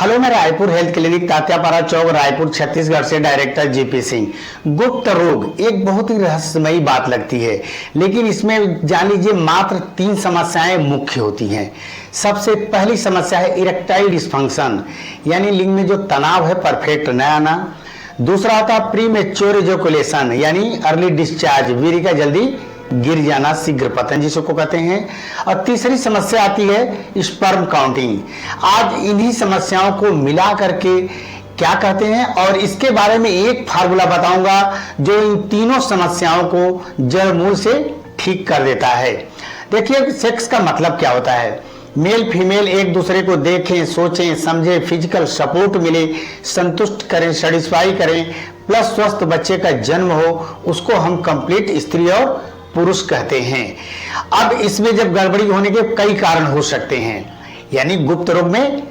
Hello, मैं Raipur health clinic Tatyapara चौक रायपुर छत्तीसगढ़ से director GP Singh. गुप्त रोग एक बहुत ही रहस्यमयी बात लगती है, लेकिन इसमें जान लीजिए मात्र 3 समस्याएं मुख्य होती हैं। सबसे पहली समस्या है इरेक्टाइल डिस्फंक्शन, यानी लिंग में जो तनाव है परफेक्ट न आना। दूसरा होता है प्रीमेच्योर इजैकुलेशन, यानी अर्ली डिस्चार्ज, वीर्य जल्दी गिर जाना, शीघ्र पतन जिसको कहते हैं। और तीसरी समस्या आती है स्पर्म काउंटिंग। आज इन्हीं समस्याओं को मिला करके क्या कहते हैं और इसके बारे में एक फार्मूला बताऊंगा जो इन तीनों समस्याओं को जड़ मूल से ठीक कर देता है। देखिए, सेक्स का मतलब क्या होता है। मेल फीमेल एक दूसरे को देखें, सोचें, समझें, फिजिकल सपोर्ट मिले, संतुष्ट करें, सेटिस्फाई करें, प्लस स्वस्थ बच्चे का जन्म हो, उसको हम कंप्लीट स्त्री और पुरुष कहते हैं। अब इसमें जब गड़बड़ी होने के कई कारण हो सकते हैं, यानी गुप्त रोग में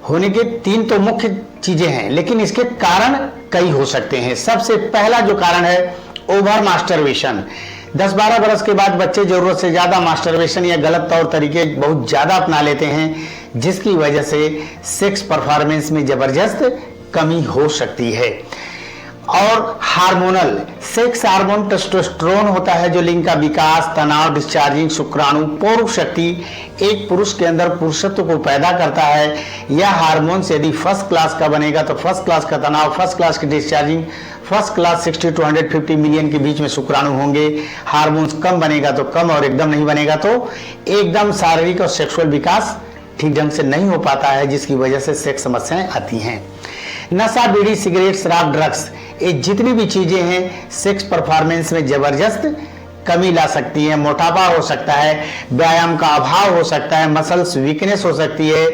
होने के 3 तो मुख्य चीजें हैं, लेकिन इसके कारण कई हो सकते हैं। सबसे पहला जो कारण है ओवर मास्टरबेशन। 10-12 बरस के बाद बच्चे जरूरत से ज्यादा मास्टरबेशन या गलत तौर तरीके बहुत ज्यादा अपना लेते हैं, जिसकी वजह से सेक्स परफॉर्मेंस में जबरदस्त कमी हो सकती है। और हार्मोनल सेक्स हार्मोन टेस्टोस्टेरोन होता है जो लिंग का विकास, तनाव, डिस्चार्जिंग शुक्राणु, पौरुष शक्ति, एक पुरुष के अंदर पुरुषत्व को पैदा करता है। यह हार्मोन से यदि फर्स्ट क्लास का बनेगा तो फर्स्ट क्लास का तनाव, फर्स्ट क्लास की discharging, first class 60 to 150 million के बीच में शुक्राणु होंगे। हार्मोन्स कम बनेगा तो कम, और एकदम नहीं बनेगा तो एकदम शारीरिक और सेक्सुअल विकास ठीक ढंग से नहीं हो पाता है, जिसकी वजह से सेक्स समस्याएं आती हैं। नशा, बीड़ी, सिगरेट, शराब, ड्रग्स, ये जितनी भी चीजें हैं सेक्स परफॉर्मेंस में जबरदस्त कमी ला सकती है। मोटापा हो सकता है, व्यायाम का अभाव हो सकता है, मसल्स वीकनेस हो सकती है।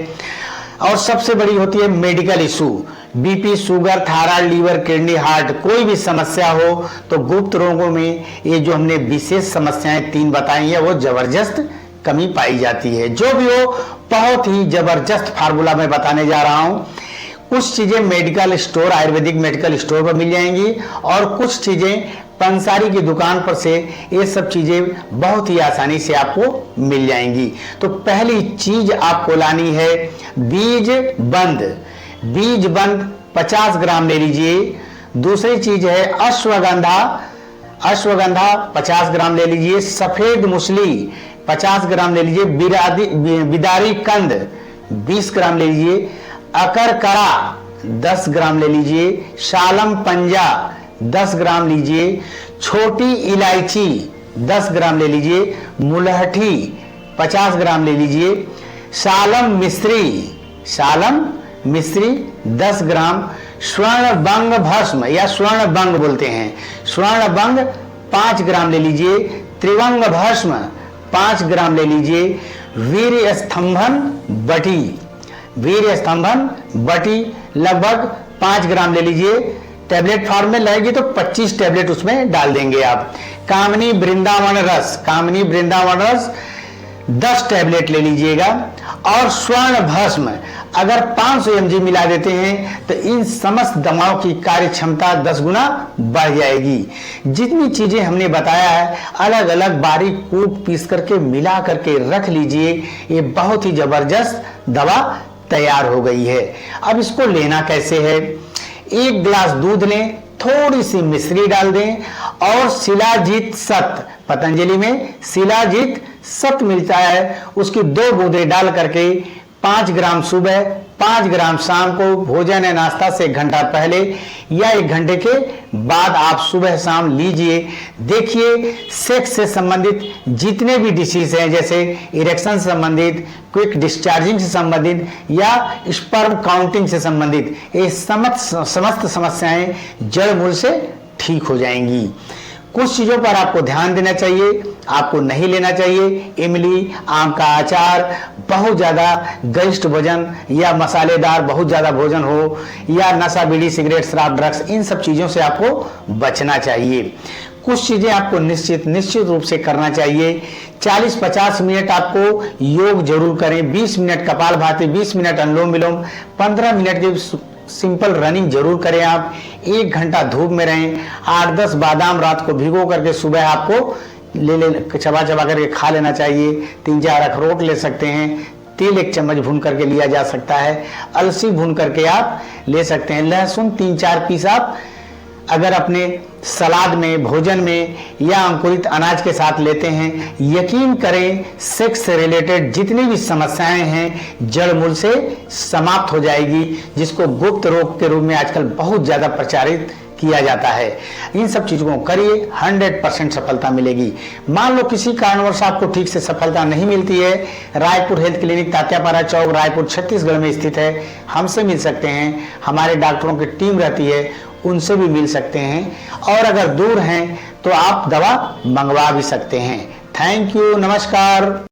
और सबसे बड़ी होती है medical issue, BP, sugar, thyroid, liver, kidney, heart, कोई भी समस्या हो तो गुप्त रोगों में ये जो हमने विशेष समस्याएं 3 बताई है वो जबरदस्त कमी पाई जाती है। जो भी हो, बहुत ही जबरदस्त फार्मूला मैं बताने जा रहा हूं। कुछ चीजें medical store, Ayurvedic medical store पर मिल जाएंगी और कुछ चीजें पंसारी की दुकान पर से ये सब चीजें बहुत ही आसानी से आपको मिल जाएंगी। तो पहली चीज आपको लानी है बीज बंद। बीज बंद 50 ग्राम ले लीजिए। दूसरी चीज है अश्वगंधा। अश्वगंधा 50 ग्राम ले लीजिए। सफेद मूसली 50 ग्राम ले लीजिए। बिदारी कंद 20 ग्राम ले लीजिए। अकरकरा 10 ग्राम ले लीजिए। शालम पंजा 10 ग्राम लीजिए। छोटी इलायची 10 ग्राम ले लीजिए। मुलहठी 50 ग्राम ले लीजिए। शालम मिश्री 10 ग्राम। स्वर्ण बंग भस्म या स्वर्ण बंग बोलते हैं, स्वर्ण बंग 5 ग्राम ले लीजिए। त्रिवंग भस्म 5 ग्राम ले लीजिए। वीर्य स्तंभन बटी लगभग 5 ग्राम ले लीजिए। टैबलेट फॉर्म में लगेगी तो 25 टैबलेट उसमें डाल देंगे आप। कामनी वृंदावन रस 10 टैबलेट ले लीजिएगा। और स्वर्ण भस्म अगर 500 mg मिला देते हैं तो इन समस्त दवाओं की कार्य क्षमता 10 गुना बढ़ जाएगी। जितनी चीजें हमने बताया है अलग अलग बारीक कूट पीस करके मिला करके रख लीजिए। ये बहुत ही जबरदस्त दवा तैयार हो गई है। अब इसको लेना कैसे है। 1 गिलास दूध लें, थोड़ी सी मिश्री डाल दें और शिलाजीत सत, पतंजलि में शिलाजीत सत मिलता है, उसकी 2 बूंदें डाल करके 5 ग्राम सुबह, 5 ग्राम शाम को भोजन या नाश्ता से 1 घंटा पहले या 1 घंटे के बाद आप सुबह शाम लीजिए। देखिए, सेक्स से संबंधित जितने भी डिसीज हैं, जैसे इरेक्शन से संबंधित, क्विक डिस्चार्जिंग से संबंधित या स्पर्म काउंटिंग से संबंधित, ये समस्त समस्याएं जड़ मूल से ठीक हो जाएंगी। कुछ चीजों पर आपको ध्यान देना चाहिए, आपको नहीं लेना चाहिए। इमली, आम का अचार, बहुत ज्यादा गरिष्ठ भोजन या मसालेदार बहुत ज्यादा भोजन हो, या नशा, बीड़ी, सिगरेट, शराब, ड्रग्स, इन सब चीजों से आपको बचना चाहिए। कुछ चीजें आपको निश्चित रूप से करना चाहिए। 40-50 मिनट आपको योग जरूर करें। 20 मिनट कपालभाति, 20 मिनट अनुलोम विलोम, 15 मिनट की सिंपल रनिंग जरूर करें आप। 1 घंटा धूप में रहें। 8-10 बादाम रात को भिगो करके सुबह आपको चबा करके खा लेना चाहिए। 3-4 अखरोट ले सकते हैं। तेल 1 चम्मच भून करके लिया जा सकता है। अलसी भून करके आप ले सकते हैं। लहसुन 3-4 पीस आप अगर अपने सलाद में, भोजन में या अंकुरित अनाज के साथ लेते हैं, यकीन करें सेक्स से रिलेटेड जितनी भी समस्याएं हैं जड़ मूल से समाप्त हो जाएगी, जिसको गुप्त रोग के रूप में आजकल बहुत ज्यादा प्रचारित किया जाता है। इन सब चीजों को करिए, 100% सफलता मिलेगी। मान लो किसी कारणवश आपको ठीक से सफलता नहीं मिलती है, रायपुर हेल्थ क्लिनिक तात्यापारा चौक, रायपुर छत्तीसगढ़ में स्थित है। हमसे मिल सकते हैं, हमारे डॉक्टरों की टीम रहती है, उनसे भी मिल सकते हैं। और अगर दूर हैं तो आप दवा मंगवा भी सकते हैं। थैंक यू, नमस्कार।